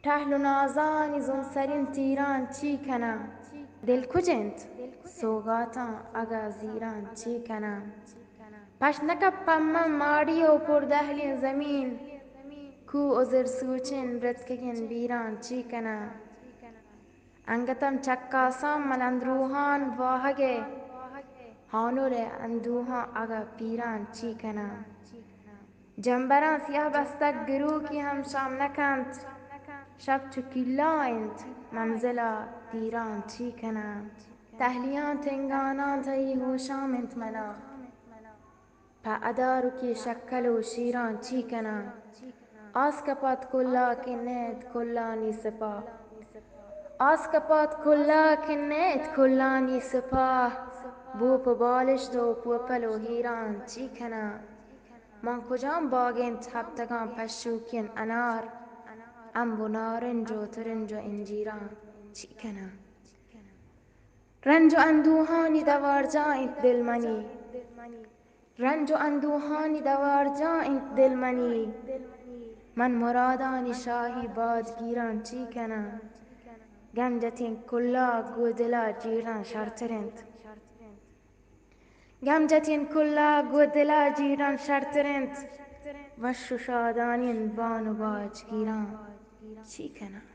ٹهل و نازانی زون سرین تیران چی کنم دل کجند سوگاتان اگا زیران چی کنم پشت نکپم من ماڑی و پردهلین زمین کو عذر سوچین رتکگین بیران چی کنم انگتم چکاسام من اندروهان واهگه هانور اندوهان اگا پیران چی کنم جنبران سیاه بستک گروکی هم شام نکند شب چو کلایند منزلا دیران چی کنم تهلیان تنگانان تایی هوشامند منا پا ادارو کی شکل و شیران چی کنم آسکپات کلا کنید کلانی سپاه آسکپات کلا کنید کلانی سپاه بوپ بالشت و پوپل و هیران چی کنم من کجام باگین هفتگان پشوکین انار انب و نارنج و ترنج و انجیران چی کنم رنج و اندوهانی دوار جایند دل منی رنج و اندوهانی دوار جایند دل منی من مرادانی شاهی بادگیران چی کنم گنجتین کلا گودلا جیران شرطرند گمجتین کلا گودلا جیران شرطرند وش و شادانین بان و باجگیران چی کنم